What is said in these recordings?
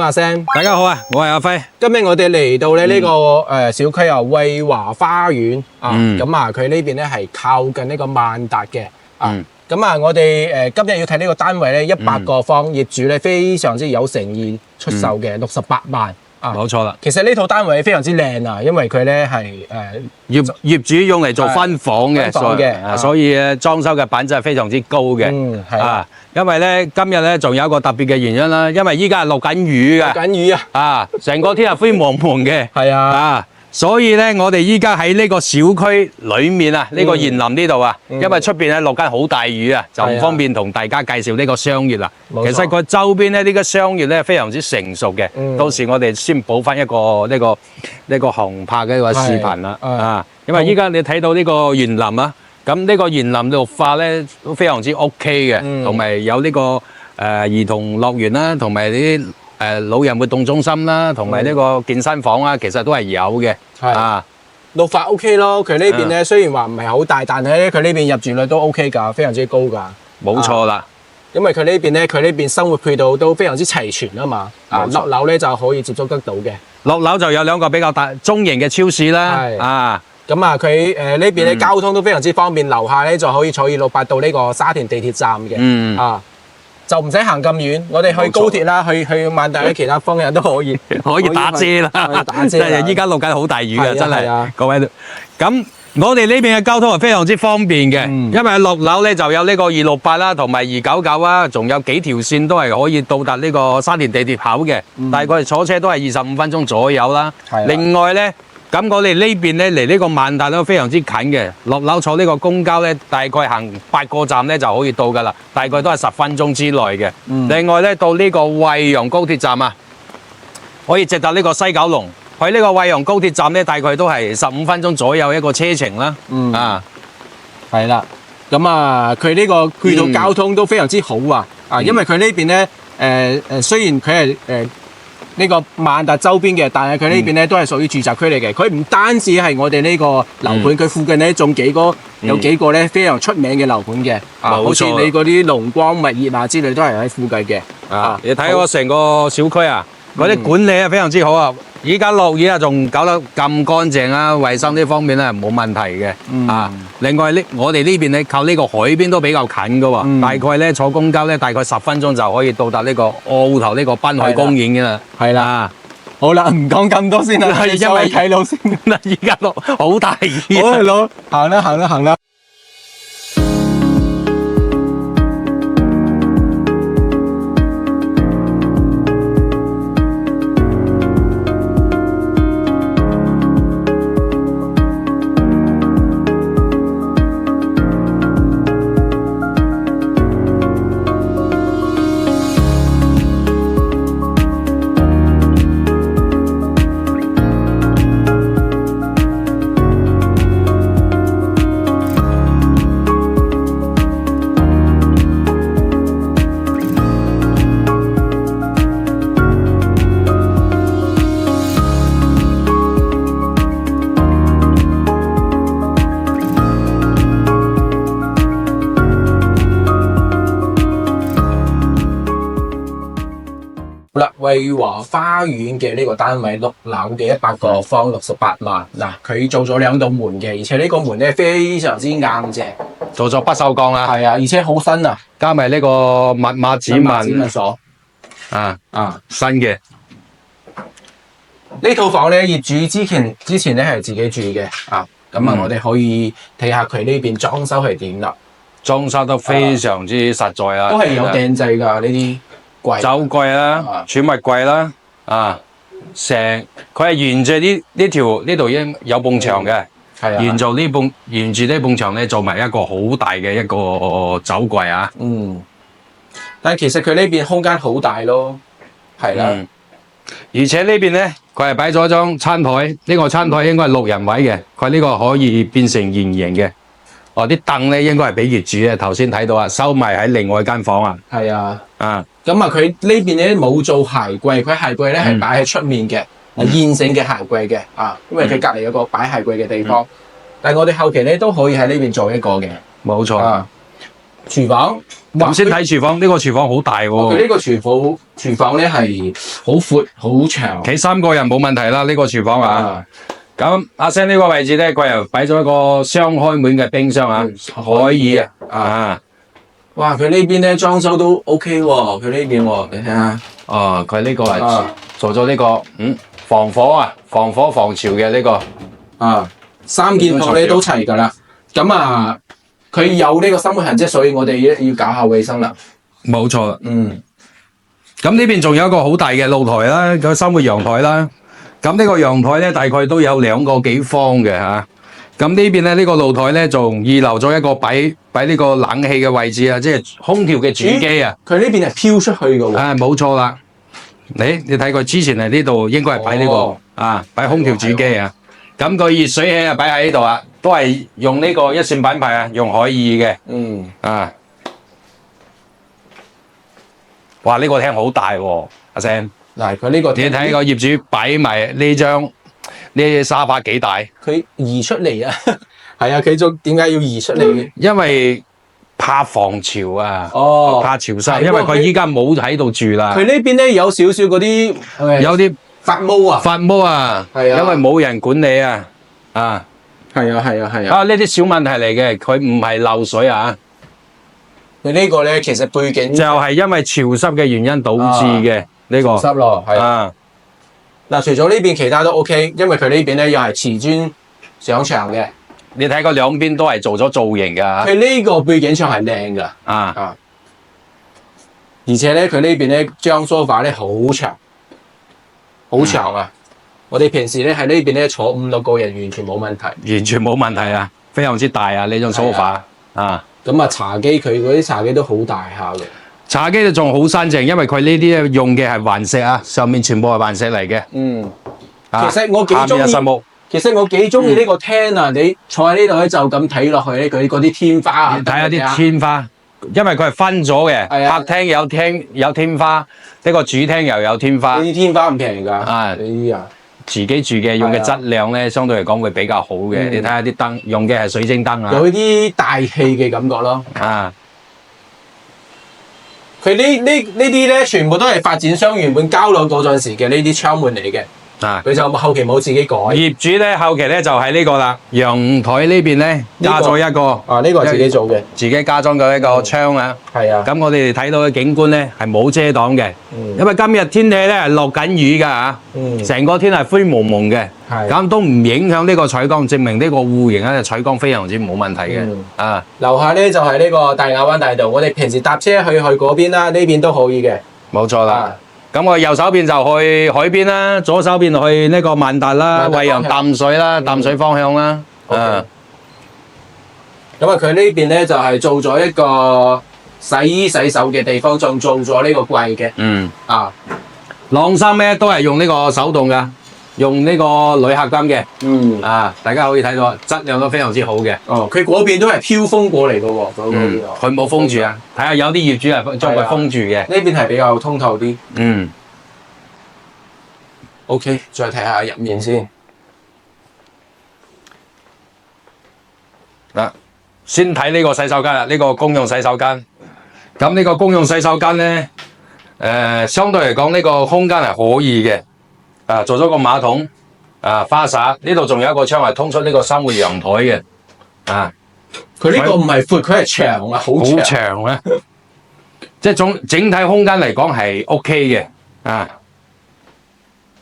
阿 Sam，大家好啊，我係阿輝。今日我哋嚟到咧呢個小區啊，惠華花園啊，咁啊佢呢邊咧係靠近呢個萬達嘅啊。咁啊，我哋今日要睇呢個單位咧，100個方，業主咧非常之有誠意出售嘅，68萬啊，冇錯啦。其實呢套單位非常之靚啊，因為佢咧係業主用嚟做分房嘅，所以裝修嘅品質係非常之高嘅。係啊，因為咧今日咧仲有一個特別嘅原因啦，因為依家係落緊雨嘅，落緊雨啊，成個天係灰蒙蒙嘅，係啊。所以咧，我哋依家喺呢個小區裏面啊，呢個園林呢度啊，因為出邊咧落緊好大雨啊，就唔方便同大家介紹呢個商業啦。其實佢周邊咧呢個商業咧非常之成熟嘅，到時我哋先補翻一個呢個航拍嘅一個視頻啦。因為依家你睇到呢個園林啊，咁呢個園林綠化咧都非常之 OK 嘅，同埋有呢個兒童樂園啦，同埋啲老人活動中心啦，同埋呢個健身房啊，其實都係有嘅。綠化 OK 咯，佢呢邊咧雖然話唔係好大，但係咧佢呢邊入住率都 OK 㗎，非常之高㗎。冇錯啦，因為佢呢邊生活配套都非常之齊全啊嘛。落樓咧就可以接觸得到嘅。落樓就有2個比較大中型嘅超市啦。咁啊，佢呢邊咧交通都非常之方便，樓下咧就可以坐268到呢個沙田地鐵站嘅。就唔使行咁遠，我哋去高鐵啦，去萬達咧，其他方向都可以打遮啦，打遮。依家落緊好大雨嘅，真係各位。咁我哋呢邊嘅交通係非常之方便嘅，因為落樓咧就有呢個268啦，同埋299啊，仲有幾條線都係可以到達呢個沙田地鐵口嘅，大概坐車都係25分鐘左右啦。另外咧，咁我哋呢邊咧離呢個萬達都非常之近嘅，落樓坐呢個公交咧，大概行8個站咧就可以到噶啦，大概都係10分鐘之內嘅。另外咧，到呢個惠陽高鐵站啊，可以直達呢個西九龍，去呢個惠陽高鐵站咧，大概都係15分鐘左右一個車程啦。係啦，咁啊，佢呢個配套交通都非常之好啊，因為佢呢邊咧，雖然佢係呢個萬達周邊嘅，但係佢呢邊咧都係屬於住宅區嚟嘅。佢唔單止係我哋呢個樓盤，佢附近咧仲有幾個咧非常出名嘅樓盤嘅，好似你嗰啲龍光物業啊之類都係喺附近嘅。你睇我成個小區啊，嗰啲管理啊非常之好啊！依家落雨啊，仲搞得咁乾淨啊，衞生呢方面咧冇問題嘅。另外我哋呢邊咧靠呢個海邊都比較近噶喎，大概咧坐公交咧大概10分鐘就可以到達呢個澳頭呢個濱海公園嘅啦。係啦，好啦，唔講咁多先啦，因為睇路先啦。依家落好大雨。好，老行啦。好啦，惠華花園嘅呢個單位6樓嘅100個方68萬，嗱佢做咗2道門嘅，而且呢個門咧非常之硬淨，做咗不鏽鋼啦。係啊，而且好新啊，加埋呢個密碼指紋鎖新嘅。呢套房咧業主之前咧係自己住嘅咁我哋可以睇下佢呢邊裝修係點啦。裝修得非常之實在啊，都係有訂製㗎呢啲。酒櫃啦，儲物櫃啦，佢係沿住呢度有埲牆嘅，沿住呢埲牆咧做埋一個好大嘅一個酒櫃啊。但係其實佢呢邊空間好大咯，係啦。而且呢邊咧，佢係擺咗張餐台，呢個餐台應該係6人位嘅，佢呢個可以變成圓形嘅。啲凳咧應該係俾業主咧，頭先睇到收埋喺另外一間房啊。係啊。咁佢呢邊咧冇做鞋櫃，佢鞋櫃咧係擺喺出面嘅，現成嘅鞋櫃嘅因為佢隔離有個擺鞋櫃嘅地方。但係我哋後期咧都可以喺呢邊做一個嘅。冇錯。廚房咁先睇廚房，呢個廚房好大佢喎，呢個廚房咧係好闊好長。企3個人冇問題啦，呢個廚房啊。啊，咁阿 Sam 呢個位置咧，佢又擺咗一個雙開門嘅冰箱啊，可以啊。啊，哇！佢呢邊咧裝修都 OK 喎，佢呢邊喎，你睇下。哦，佢呢個係啊做咗呢個防火啊，防火防潮嘅呢個。啊，3件套咧都齊㗎啦。咁啊，佢有呢個生活痕跡，所以我哋要搞下衞生啦。冇錯啦。嗯，咁呢邊仲有一個好大嘅露台啦，個生活陽台啦。咁呢個陽台咧，大概都有2個幾方嘅嚇。咁呢邊咧，呢個露台咧，仲預留咗一個擺呢個冷氣嘅位置啊，即係空調嘅主機啊。佢呢邊係飄出去㗎喎。啊，冇錯啦。你睇佢之前係呢度應該係擺呢個擺空調主機啊。咁個熱水器啊擺喺呢度啊，都係用呢個一線品牌啊，用海爾嘅。嗯。啊！哇！呢個廳好大喎，阿 Sam。嗱，佢呢個你睇個業主擺埋呢沙發幾大？佢移出嚟啊，係啊，佢仲點解要移出嚟嘅？因為怕防潮啊，哦，怕潮濕，係因為佢依家冇喺度住啦，佢呢邊咧有少少嗰啲有啲發毛啊，發毛啊，係啊因為冇人管理啊，啊係啊係啊係啊，啊呢啲小問題嚟嘅，佢唔係漏水啊，佢呢個咧其實背景就係因為潮濕嘅原因導致嘅呢個濕咯，係啊。啊，嗱，除咗呢邊其他都 OK，因為佢呢邊咧又係瓷磚上牆嘅，你睇佢兩邊都係做咗造型㗎佢呢個背景牆係靚㗎。啊，啊！而且咧，佢呢邊咧張 sofa 咧好長，好長啊！我哋平時咧喺呢邊咧坐5、6個人完全冇問題。完全冇問題啊，非常之大啊呢張 sofa 啊。咁啊，茶几佢嗰啲茶几都好大下嘅。茶几就仲好新淨，因為佢呢啲咧用嘅係環石啊，上面全部係環石嚟嘅。嗯，啊其實我幾下面中意有實木，其實我幾中意呢個廳啊！你坐喺呢度咧就咁睇落去咧，佢嗰啲天花啊，睇下啲天花，因為佢係分咗嘅，係啊客廳有天花，呢個主廳又有天花呢，啲天花唔平㗎。啊呢啊，自己住嘅用嘅質量咧，相對嚟講會比較好嘅。嗯你睇下啲燈用嘅係水晶燈啊，有啲大氣嘅感覺咯。啊佢呢啲咧，全部都係發展商原本交樓嗰陣時嘅呢啲窗門嚟嘅，啊！佢就後期冇自己改。業主咧後期咧就係呢個啦，陽台呢邊咧加咗一個啊，呢個係自己做嘅，自己加裝咗一個窗啊。係啊。咁我哋睇到嘅景觀咧係冇遮擋嘅，嗯因為今日天氣咧係落緊雨㗎嚇，嗯，成個天係灰蒙蒙嘅，係咁都唔影響呢個採光，證明呢個戶型咧採光非常之冇問題嘅。嗯啊，樓下咧就係呢個大亞灣大道，我哋平時搭車去嗰邊啦，呢邊都可以嘅。冇錯啦。啊，咁我右手邊就去海邊啦，左手邊去呢個萬達啦，萬達惠陽方向淡水啦，淡水方向啦。 OK 啊，咁啊，佢呢邊咧就係做咗一個洗衣洗手嘅地方，仲做咗呢個櫃嘅。嗯，啊，晾衫咧都係用呢個手動㗎，用呢個鋁合金嘅。嗯，啊，大家可以睇到質量都非常之好嘅。哦，佢嗰邊都係飄風過嚟嘅喎，嗰邊啊佢冇封住啊，睇下有啲業主係將佢封住嘅。呢邊係比較通透啲。嗯。 OK，再睇下入面先。嗱，先睇呢個洗手間啦，呢個公用洗手間。咁呢個公用洗手間咧，相對嚟講呢個空間係可以嘅。啊，做咗個馬桶，啊花灑，呢度仲有一個窗係通出呢個生活陽台嘅。啊，佢呢個唔係闊，佢係長啊，好好長。長啊！即係整體空間嚟講係 OK 嘅。啊，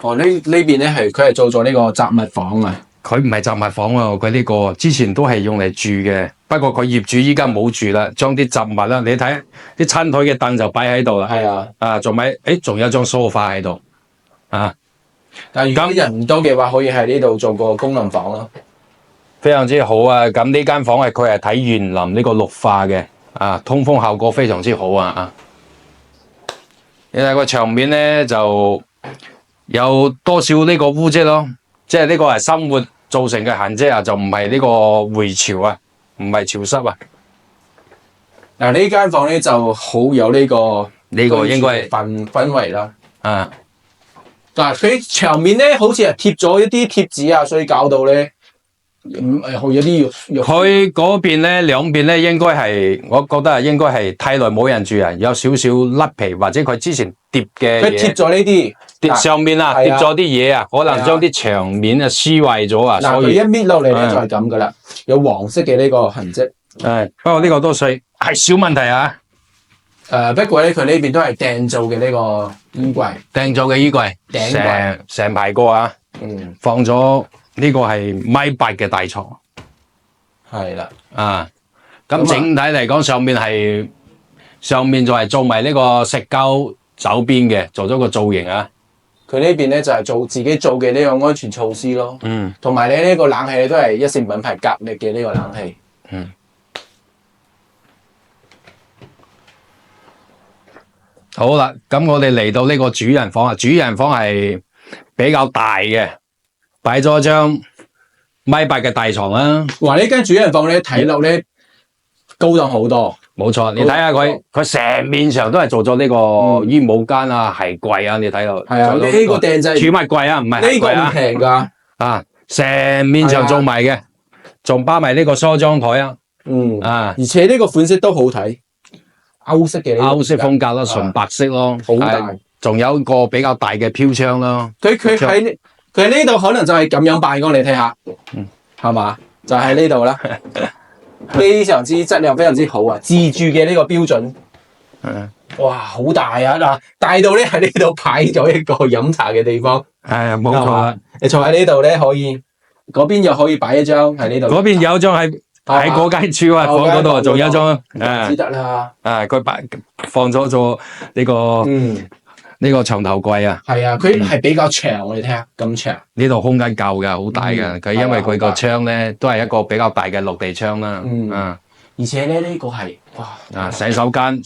哦，呢邊咧佢係做咗呢個雜物房啊。佢唔係雜物房喎，佢呢個之前都係用嚟住嘅。不過佢業主依家冇住啦，將啲雜物啦，你睇啲餐台嘅凳就擺喺度啦。係啊，啊，仲有一張梳化喺度，啊，但係如果人唔多嘅話，可以喺呢度做個功能房咯。非常之好啊！咁呢間房係佢係睇園林呢個綠化嘅，啊，通風效果非常之好啊！你睇個牆面咧就有多少呢個污漬咯，即係呢個係生活造成嘅痕跡啊，就唔係呢個回潮啊，唔係潮濕啊。嗱，呢間房咧就好有呢個應該係氛圍啦。啊，嗱，佢牆面咧好似係貼咗一啲貼紙啊，所以搞到咧有啲肉。佢嗰邊咧兩邊咧應該係，我覺得應該係太耐冇人住啊，有少少甩皮或者佢之前疊嘅佢貼咗呢啲，疊上面啊係啊疊咗啲嘢啊，可能將啲牆面啊撕壞咗啊，嗱，所以佢一搣落嚟咧就係咁噶啦，有黃色嘅呢個痕跡。不過呢個都係小問題啊。不過咧佢呢邊都係訂造嘅呢個衣櫃，訂做嘅衣櫃，頂櫃成排個啊，放咗呢個係1.8米嘅大床係啦。啊。咁整體嚟講，上面就係做埋呢個石膠走邊嘅，做咗個造型啊。佢呢邊咧就係做自己做嘅呢個安全措施咯。同埋你呢個冷氣都係一線品牌格力嘅呢個冷氣。好啦，咁我哋嚟到呢個主人房啊，主人房係比較大嘅，擺咗張1.8米嘅大床啦。哇！呢間主人房咧睇落咧高檔好多。冇錯，你睇下佢成面牆都係做咗呢個衣帽間啊、鞋櫃啊，你睇到。係啊，呢個訂製儲物櫃啊，唔係鞋櫃啊。呢個唔平㗎。啊，成面牆做埋嘅，仲包埋呢個梳妝台啊。而且呢個款式都好睇。歐式嘅歐式風格咯，純白色咯，好大，仲有一個比較大嘅飄窗咯。佢喺呢度可能就係咁樣辦公，你睇下，係嘛？就喺呢度啦，非常之質量非常之好啊！自住嘅呢個標準，哇，好大啊！嗱，大到咧喺呢度擺咗一個飲茶嘅地方，係冇錯啦。你坐喺呢度咧可以，嗰邊又可以擺一張喺呢度，嗰邊有一張喺嗰間廚房嗰度，仲有一張知得啦。佢放咗呢個床頭櫃啊。係啊，佢係比較長，你睇下咁長。呢度空間夠㗎，好大㗎。佢因為佢個窗咧都係一個比較大嘅落地窗啦。而且咧呢個係哇洗手間，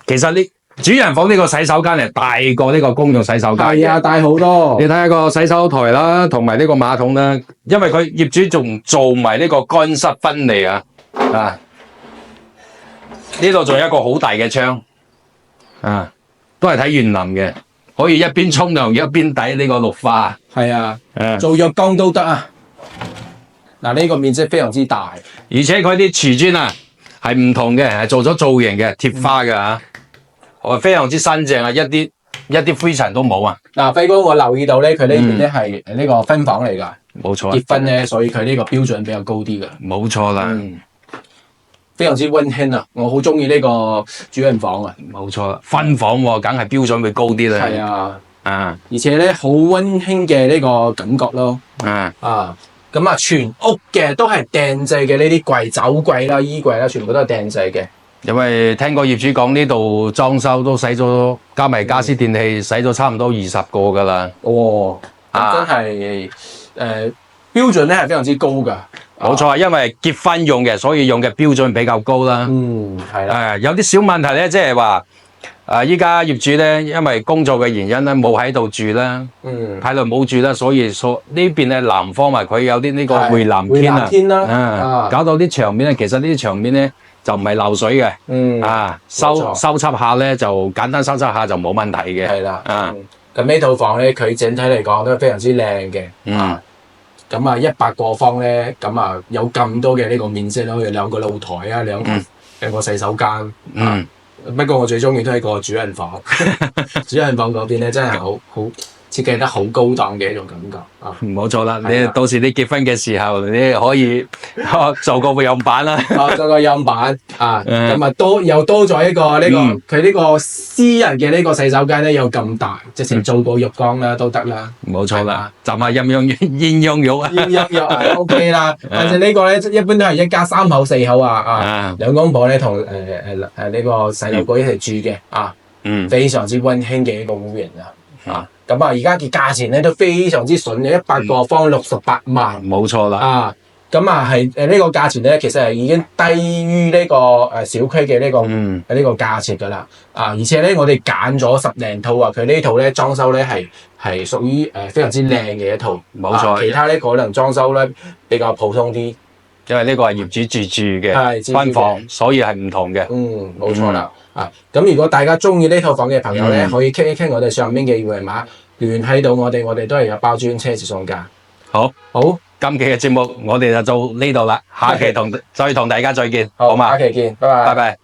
其實呢主人房呢個洗手間係大過呢個公用洗手間。係啊，大好多。你睇下個洗手台啦，同埋呢個馬桶啦，因為佢業主仲做埋呢個乾濕分離啊。呢度仲有一個好大嘅窗，都係睇園林嘅，可以一邊沖涼一邊睇呢個綠化。係啊，做浴缸都得啊。嗱，呢個面積非常之大，而且佢啲瓷磚啊係唔同嘅，係做咗造型嘅貼花嘅非常之新淨啊，一啲灰塵都冇啊。嗱，輝哥，我留意到咧，佢呢邊咧係呢個分房嚟㗎，冇錯。結婚咧，所以佢呢個標準比較高啲㗎。冇錯啦，非常之溫馨啊！我好中意呢個主人房啊。冇錯啦，分房喎，梗係標準會高啲啦。係啊，而且咧好溫馨嘅呢個感覺咯。咁啊，全屋嘅都係訂製嘅呢啲櫃、酒櫃啦、衣櫃啦，全部都係訂製嘅。因為聽過業主講呢度裝修都使咗，加埋家私電器使咗差唔多20個㗎啦。真係標準咧係非常之高㗎。冇錯，因為結婚用嘅，所以用嘅標準比較高啦。係啦。有啲小問題咧，即係話依家業主咧，因為工作嘅原因咧，冇喺度住啦，太耐冇住啦，所以呢邊咧南方嘛，佢有啲呢個回南天啊，搞到啲牆面咧，其實呢啲牆面咧就唔係漏水嘅，修葺下咧就簡單修葺下就冇問題嘅。係啦，咁呢套房咧，佢整體嚟講都係非常之靚嘅。咁啊，100個方咧，咁啊有咁多嘅呢個面積咯，有2個露台啊，兩個洗手間。不過我最中意都係個主人房，主人房嗰邊咧真係好設計得好高檔嘅一種感覺啊！冇錯啦，你到時你結婚嘅時候，你可以做個樣板啦。做個樣板啊，咁啊又多咗一個呢個佢呢個私人嘅呢個洗手間咧，有咁大，直情做個浴缸啦都得啦。冇錯啦，浸下鴛鴦浴啊，鴛鴦浴係 OK 啦。但係呢個咧一般都係一家3口4口啊，兩公婆咧同呢個細路哥一齊住嘅啊，非常之溫馨嘅一個戶型啊。咁啊，而家嘅價錢咧都非常之筍嘅，100個方68萬。冇錯啦。咁啊係呢個價錢咧，其實係已經低於呢個小區嘅呢個價錢㗎啦。而且咧，我哋揀咗10零套啊，佢呢套咧裝修咧係屬於非常之靚嘅一套。冇錯。其他咧可能裝修咧比較普通啲，因為呢個係業主自住嘅分房，所以係唔同嘅。冇錯啦。咁如果大家中意呢套房嘅朋友咧，可以傾一傾我哋上面嘅二維碼，聯繫到我哋都係有包專車接送㗎。好。今期嘅節目我哋就做呢度啦，下期再同大家再見，好嘛？下期見，拜拜。拜拜。